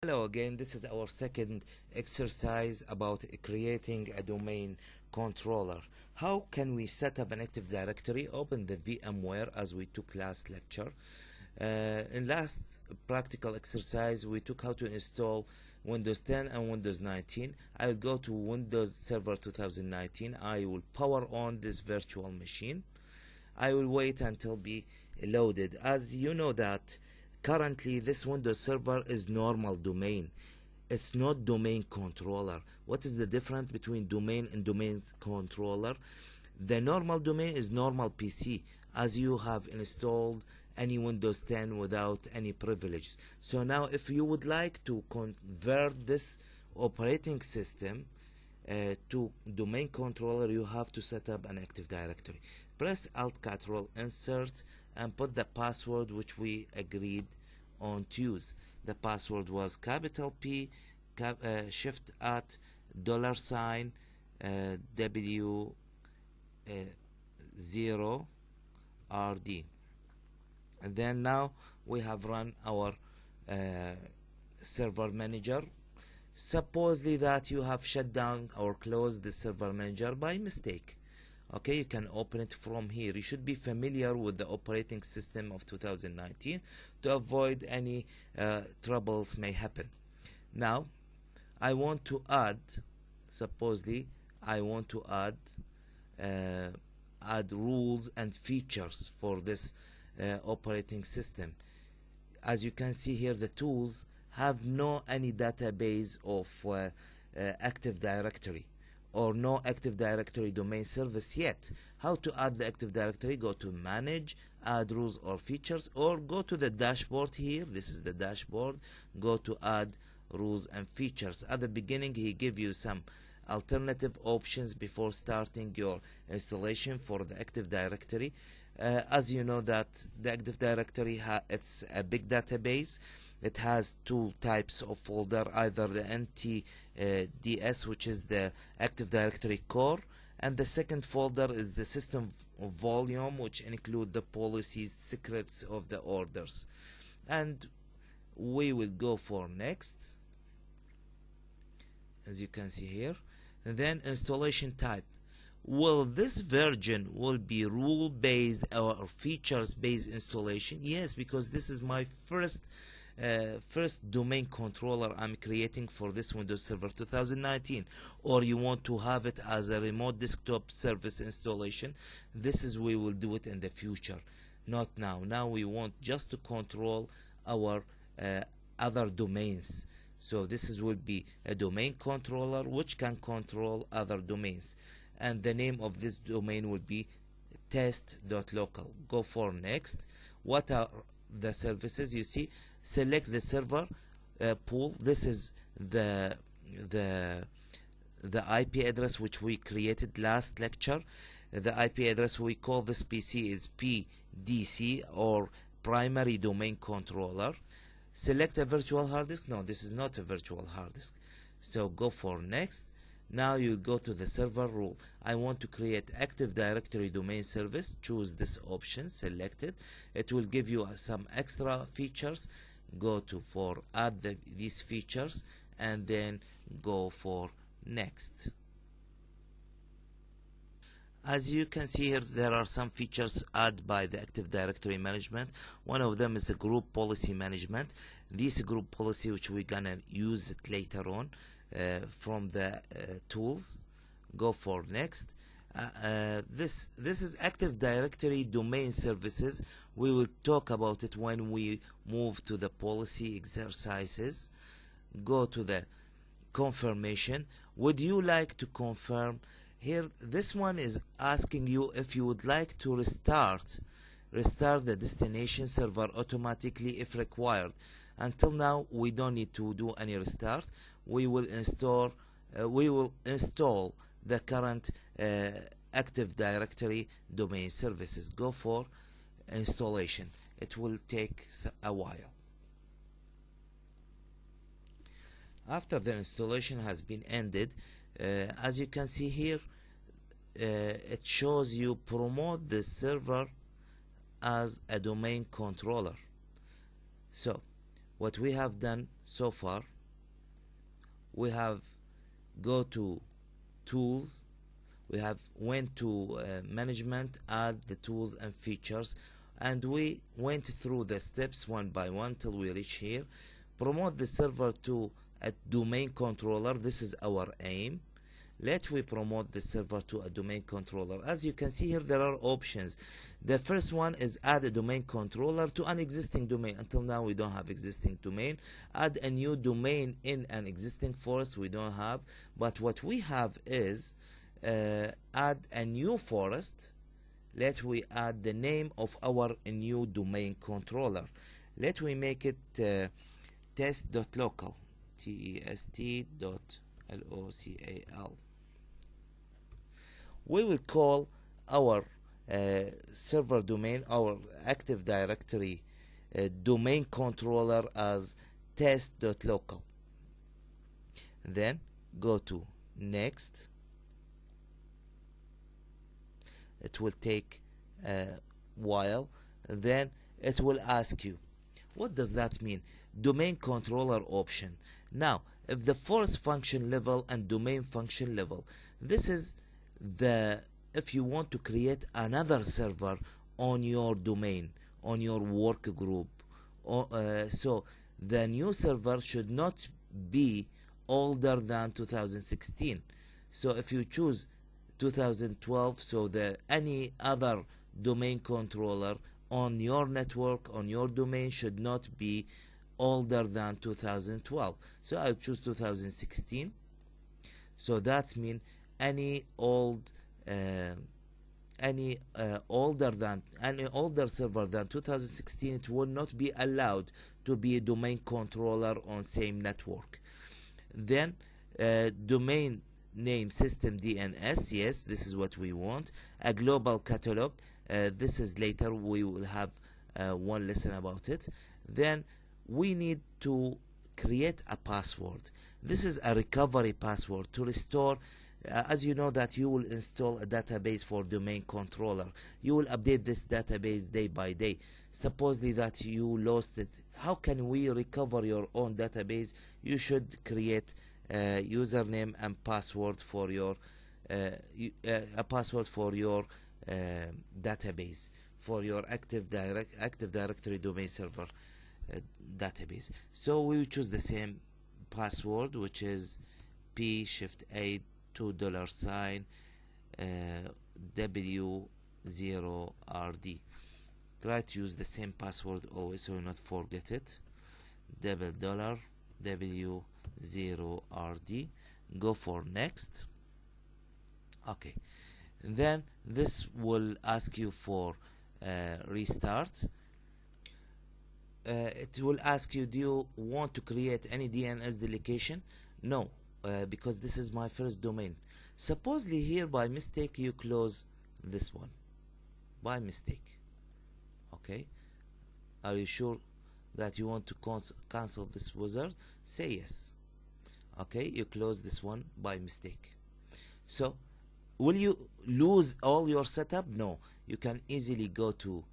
Hello again, this is our second exercise about creating a domain controller. How can we set up an Active Directory? Open the VMware as we took last lecture. In last practical exercise, we took how to install Windows 10 and Windows 19. I will go to Windows Server 2019. I will power on this virtual machine. I will wait until be loaded. As you know that currently this Windows Server is normal domain. It's not domain controller. What is the difference between domain and domain controller? The normal domain is normal PC, as you have installed any Windows 10 without any privileges. So now if you would like to convert this operating system to domain controller, you have to set up an Active Directory. Press Alt Ctrl Insert and put the password which we agreed on to use. The password was capital P shift at $, W 0 RD. And then now we have run our server manager. Supposedly that you have shut down or closed the server manager by mistake. Okay, you can open it from here. You should be familiar with the operating system of 2019 to avoid any troubles may happen. Now I want to add, supposedly I want to add rules and features for this operating system. As you can see here, the tools have no any database of Active Directory or no Active Directory domain service yet. How to add the Active Directory? Go to Manage, Add Rules or Features, or go to the dashboard here. This is the dashboard. Go to Add Rules and Features. At the beginning, he give you some alternative options before starting your installation for the Active Directory. As you know that the Active Directory it's a big database. It has two types of folder, either the NTDS, which is the Active Directory core, and the second folder is the system volume, which include the policies, secrets of the orders. And we will go for next, as you can see here. And then installation type. Will this version will be rule based or features based installation? Yes, because this is my first domain controller I'm creating for this Windows Server 2019. Or you want to have it as a remote desktop service installation, this is we will do it in the future, not now. Now we want just to control our other domains. So this will be a domain controller which can control other domains, and the name of this domain will be test.local. Go for next. What are the services? You see, select the server pool. This is the IP address which we created last lecture. The IP address we call this PC is PDC, or primary domain controller. Select a virtual hard disk. No, this is not a virtual hard disk. So go for next. Now you go to the server rule. I want to create Active Directory domain service. Choose this option, select it. It will give you some extra features. Go to for add these features and then go for next. As you can see here, there are some features added by the Active Directory management. One of them is the group policy management. This group policy, which we're gonna use it later on from the tools. Go for next. This is Active Directory domain services. We will talk about it when we move to the policy exercises. Go to the confirmation. Would you like to confirm? Here, this one is asking you if you would like to restart the destination server automatically if required. Until now, we don't need to do any restart. We will install the current Active Directory domain services. Go for installation. It will take a while. After the installation has been ended, as you can see here, it shows you promote the server as a domain controller. So what we have done so far, we have go to tools, we have went to management, add the tools and features, and we went through the steps one by one till we reach here. Promote the server to a domain controller. This is our aim. Let we promote the server to a domain controller. As you can see here, there are options. The first one is add a domain controller to an existing domain. Until now we don't have existing domain. Add a new domain in an existing forest. We don't have, but what we have is add a new forest. Let we add the name of our new domain controller. Let we make it test.local, test.local. We will call our server domain, our Active Directory domain controller as test.local. Then go to next. It will take a while. Then it will ask you, what does that mean? Domain controller option. Now, if the force function level and domain function level, this is if you want to create another server on your domain, on your work group, so the new server should not be older than 2016. So if you choose 2012, so any other domain controller on your network, on your domain, should not be older than 2012. So I choose 2016. So that means any older server than 2016, it will not be allowed to be a domain controller on same network. Then domain name system DNS, yes, this is what we want. A global catalog, this is later, we will have one lesson about it. Then we need to create a password. This is a recovery password to restore. As you know that you will install a database for domain controller, you will update this database day by day. Supposedly that you lost it, how can we recover your own database? You should create a username and password for your database, for your Active Directory domain server database. So we will choose the same password, which is P-A $2 W0RD. Try to use the same password always so you not forget it. $W0RD. Go for next. Okay, then this will ask you for restart. It will ask you, do you want to create any DNS delegation? No, because this is my first domain. Supposedly here by mistake you close this one by mistake. Okay, are you sure that you want to cancel this wizard? Say yes. Okay, you close this one by mistake. So will you lose all your setup? No, you can easily go to,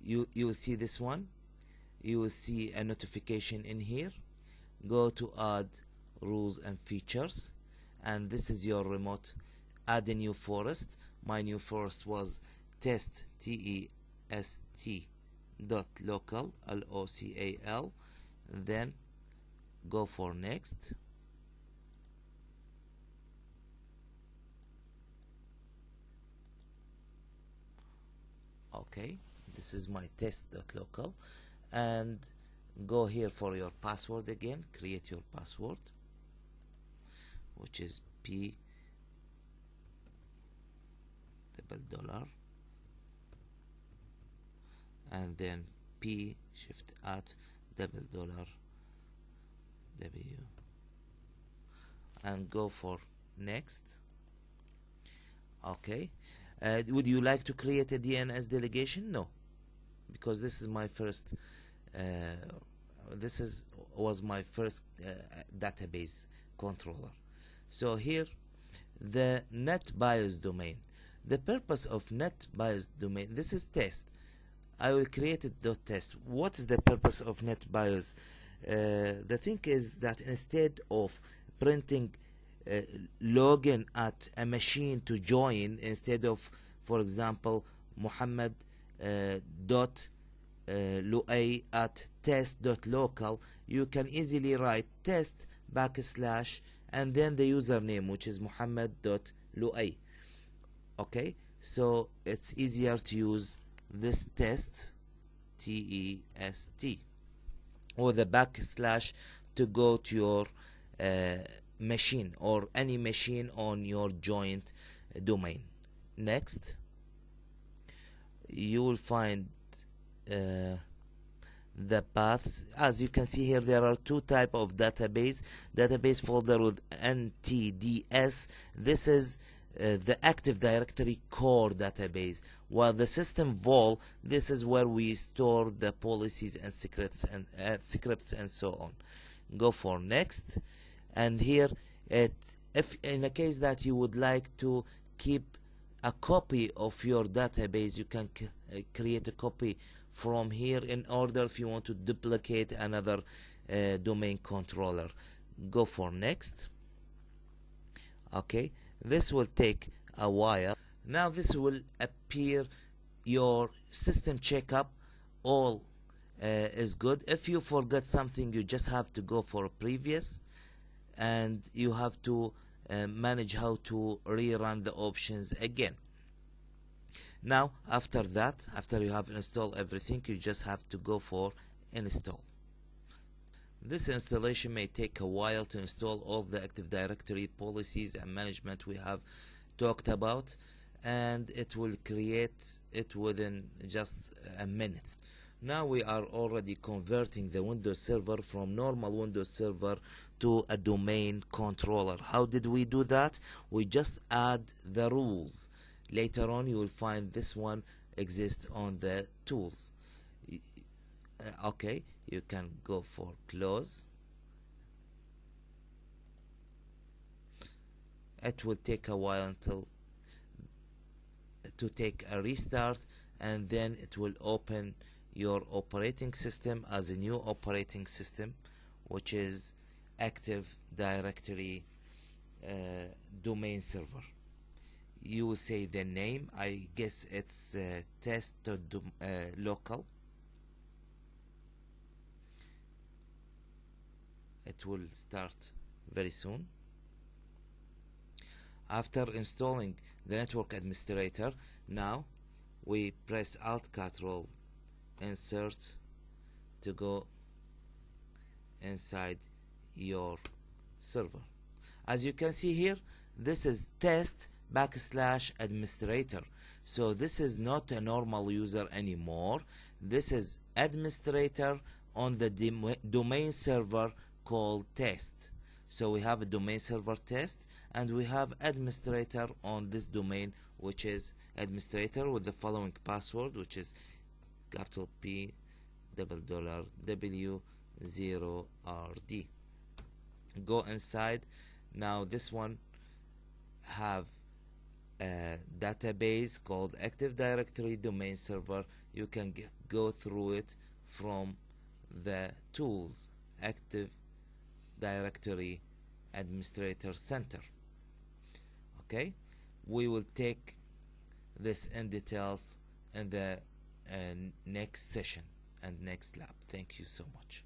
you will see this one, you will see a notification in here. Go to add rules and features, and this is your remote. Add a new forest. My new forest was test, T-E-S-T .local, L-O-C-A-L. Then go for next. Okay, this is my test.local, and go here for your password again. Create your password, which is P $, and then P @ $, W, and go for next. Okay, would you like to create a DNS delegation? No, because this is my first was my first database controller. So here, the NetBIOS domain. The purpose of NetBIOS domain, this is test. I will create it .test. What is the purpose of NetBIOS? The thing is that instead of printing uh, login at a machine to join, instead of, for example, Muhammad dot luay at test.local, you can easily write test backslash and then the username, which is muhammad.luay. Okay, so it's easier to use this test, test, or the backslash to go to your machine or any machine on your joint domain. Next, you will find the paths. As you can see here, there are two type of database folder with ntds. This is the Active Directory core database, while the system vol, this is where we store the policies and secrets and scripts and so on. Go for next, and here if in a case that you would like to keep a copy of your database, you can create a copy from here, in order if you want to duplicate another domain controller. Go for next. Okay, this will take a while. Now this will appear your system checkup, all is good. If you forget something, you just have to go for previous, and you have to manage how to rerun the options again. Now after that, after you have installed everything, you just have to go for install. This installation may take a while to install all the Active Directory policies and management we have talked about, and it will create it within just a minute. Now we are already converting the Windows Server from normal Windows Server to a domain controller. How did we do that? We just add the rules. Later on you will find this one exists on the tools. Okay, you can go for close. It will take a while until to take a restart, and then it will open your operating system as a new operating system, which is Active Directory domain server. You will say the name, I guess it's test.local. It will start very soon. After installing the network administrator, now we press Alt Ctrl Insert to go inside your server. As you can see here, this is test backslash administrator. So this is not a normal user anymore. This is administrator on the domain server called test. So we have a domain server test, and we have administrator on this domain, which is administrator with the following password, which is capital P $W0RD. Go inside. Now this one have a database called Active Directory domain server. You can go through it from the tools Active Directory Administrator Center. Okay, we will take this in details in the next session and next lab. Thank you so much.